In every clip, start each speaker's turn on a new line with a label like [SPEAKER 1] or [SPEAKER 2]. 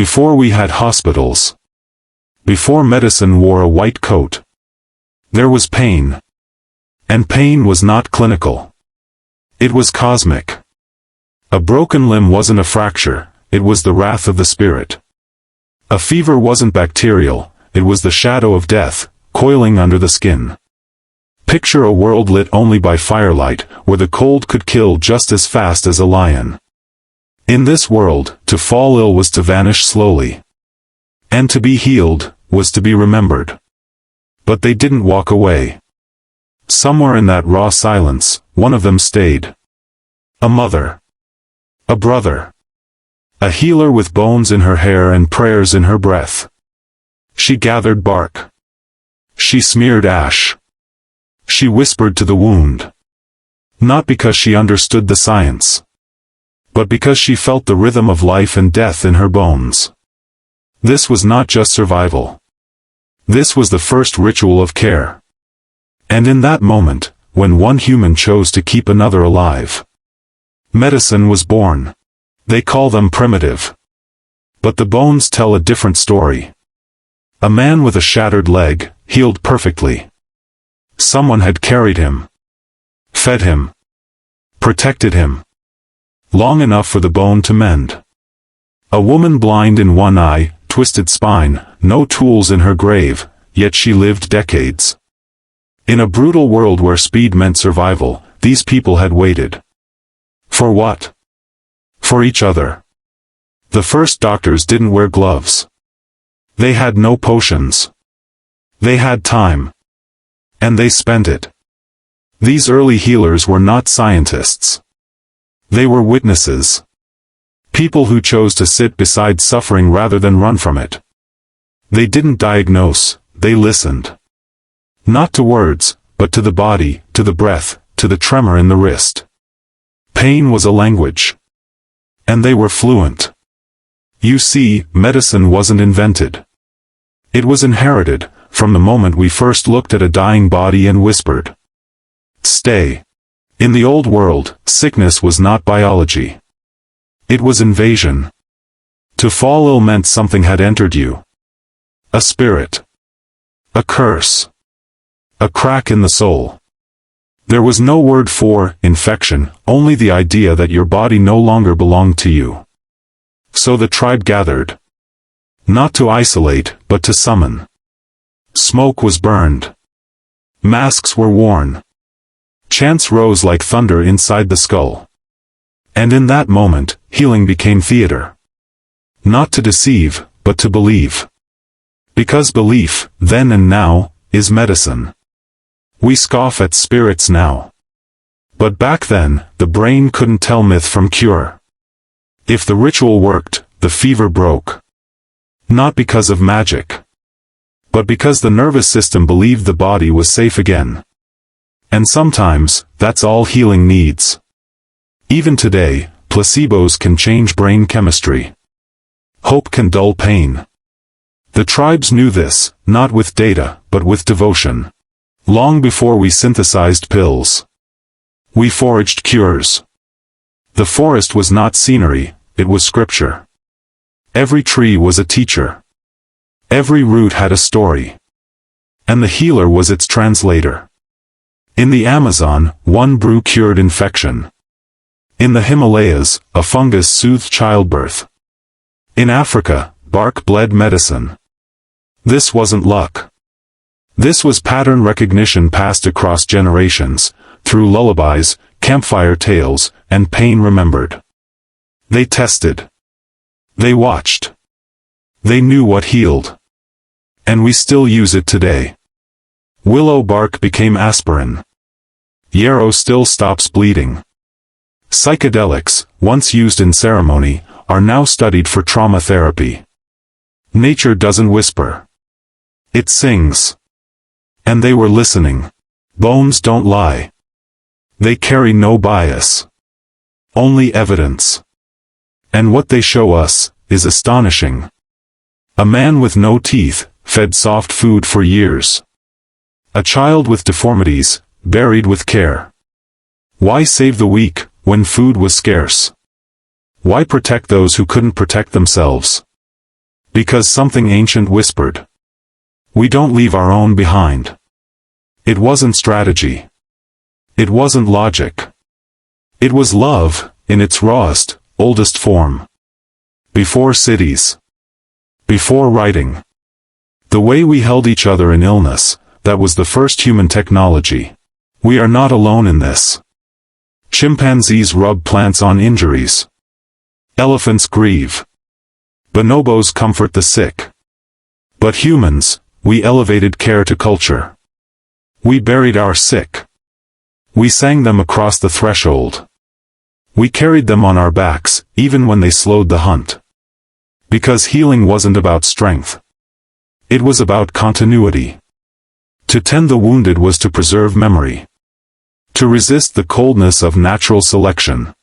[SPEAKER 1] Before we had hospitals. Before medicine wore a white coat. There was pain. And pain was not clinical. It was cosmic. A broken limb wasn't a fracture, it was the wrath of the spirit. A fever wasn't bacterial, it was the shadow of death, coiling under the skin. Picture a world lit only by firelight, where the cold could kill just as fast as a lion. In this world, to fall ill was to vanish slowly. And to be healed, was to be remembered. But they didn't walk away. Somewhere in that raw silence, one of them stayed. A mother. A brother. A healer with bones in her hair and prayers in her breath. She gathered bark. She smeared ash. She whispered to the wound. Not because she understood the science, but because she felt the rhythm of life and death in her bones. This was not just survival. This was the first ritual of care. And in that moment, when one human chose to keep another alive, medicine was born. They call them primitive. But the bones tell a different story. A man with a shattered leg, healed perfectly. Someone had carried him, fed him, protected him, long enough for the bone to mend. A woman blind in one eye, twisted spine, no tools in her grave, yet she lived decades. In a brutal world where speed meant survival, these people had waited. For what? For each other. The first doctors didn't wear gloves. They had no potions. They had time. And they spent it. These early healers were not scientists. They were witnesses. People who chose to sit beside suffering rather than run from it. They didn't diagnose, they listened. Not to words, but to the body, to the breath, to the tremor in the wrist. Pain was a language. And they were fluent. You see, medicine wasn't invented. It was inherited, from the moment we first looked at a dying body and whispered, "Stay." In the old world, sickness was not biology. It was invasion. To fall ill meant something had entered you. A spirit. A curse. A crack in the soul. There was no word for infection, only the idea that your body no longer belonged to you. So the tribe gathered. Not to isolate, but to summon. Smoke was burned. Masks were worn. Chants rose like thunder inside the skull. And in that moment, healing became theater. Not to deceive, but to believe. Because belief, then and now, is medicine. We scoff at spirits now. But back then, the brain couldn't tell myth from cure. If the ritual worked, the fever broke. Not because of magic, but because the nervous system believed the body was safe again. And sometimes, that's all healing needs. Even today, placebos can change brain chemistry. Hope can dull pain. The tribes knew this, not with data, but with devotion. Long before we synthesized pills. We foraged cures. The forest was not scenery, it was scripture. Every tree was a teacher. Every root had a story. And the healer was its translator. In the Amazon, one brew cured infection. In the Himalayas, a fungus soothed childbirth. In Africa, bark bled medicine. This wasn't luck. This was pattern recognition passed across generations, through lullabies, campfire tales, and pain remembered. They tested. They watched. They knew what healed. And we still use it today. Willow bark became aspirin. Yarrow still stops bleeding. Psychedelics, once used in ceremony, are now studied for trauma therapy. Nature doesn't whisper. It sings. And they were listening. Bones don't lie. They carry no bias. Only evidence. And what they show us, is astonishing. A man with no teeth, fed soft food for years. A child with deformities, buried with care. Why save the weak, when food was scarce? Why protect those who couldn't protect themselves? Because something ancient whispered. We don't leave our own behind. It wasn't strategy. It wasn't logic. It was love, in its rawest, oldest form. Before cities. Before writing. The way we held each other in illness, that was the first human technology. We are not alone in this. Chimpanzees rub plants on injuries. Elephants grieve. Bonobos comfort the sick. But humans, we elevated care to culture. We buried our sick. We sang them across the threshold. We carried them on our backs, even when they slowed the hunt. Because healing wasn't about strength. It was about continuity. To tend the wounded was to preserve memory. To resist the coldness of natural selection.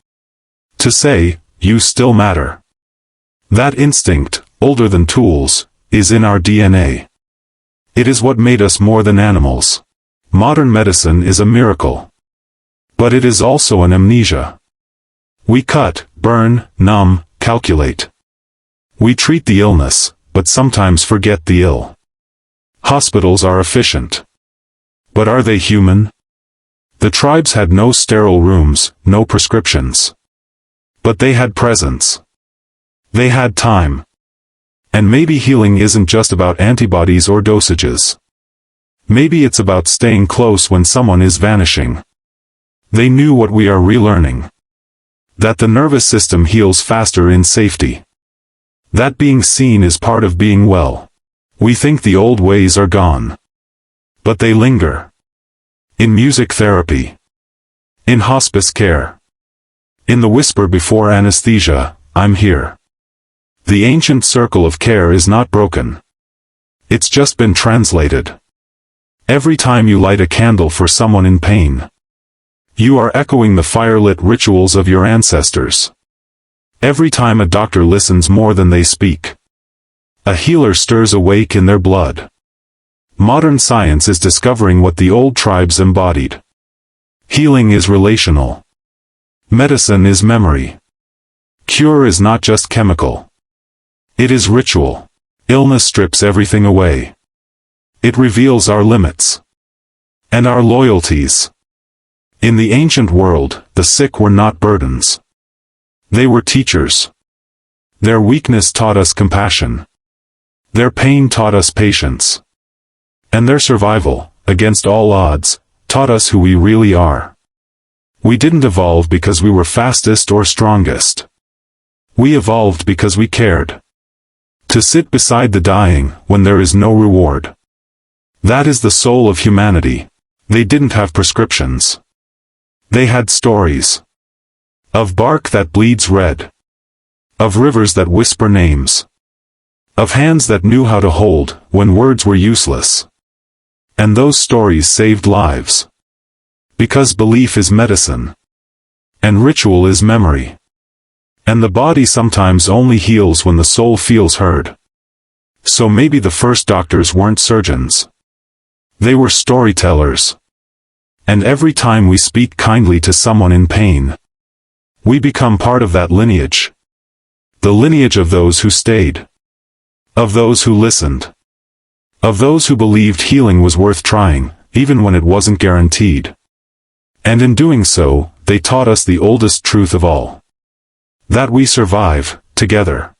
[SPEAKER 1] To say, you still matter. That instinct, older than tools, is in our DNA. It is what made us more than animals. Modern medicine is a miracle. But it is also an amnesia. We cut, burn, numb, calculate. We treat the illness, but sometimes forget the ill. Hospitals are efficient. But are they human? The tribes had no sterile rooms, no prescriptions. But they had presence. They had time. And maybe healing isn't just about antibodies or dosages. Maybe it's about staying close when someone is vanishing. They knew what we are relearning. That the nervous system heals faster in safety. That being seen is part of being well. We think the old ways are gone. But they linger. In music therapy. In hospice care. In the whisper before anesthesia, I'm here. The ancient circle of care is not broken. It's just been translated. Every time you light a candle for someone in pain, you are echoing the firelit rituals of your ancestors. Every time a doctor listens more than they speak, a healer stirs awake in their blood. Modern science is discovering what the old tribes embodied. Healing is relational. Medicine is memory. Cure is not just chemical. It is ritual. Illness strips everything away. It reveals our limits. And our loyalties. In the ancient world, the sick were not burdens. They were teachers. Their weakness taught us compassion. Their pain taught us patience. And their survival, against all odds, taught us who we really are. We didn't evolve because we were fastest or strongest. We evolved because we cared. To sit beside the dying, when there is no reward. That is the soul of humanity. They didn't have prescriptions. They had stories. Of bark that bleeds red. Of rivers that whisper names. Of hands that knew how to hold, when words were useless. And those stories saved lives. Because belief is medicine. And ritual is memory. And the body sometimes only heals when the soul feels heard. So maybe the first doctors weren't surgeons. They were storytellers. And every time we speak kindly to someone in pain, we become part of that lineage. The lineage of those who stayed. Of those who listened. Of those who believed healing was worth trying, even when it wasn't guaranteed. And in doing so, they taught us the oldest truth of all. That we survive, together.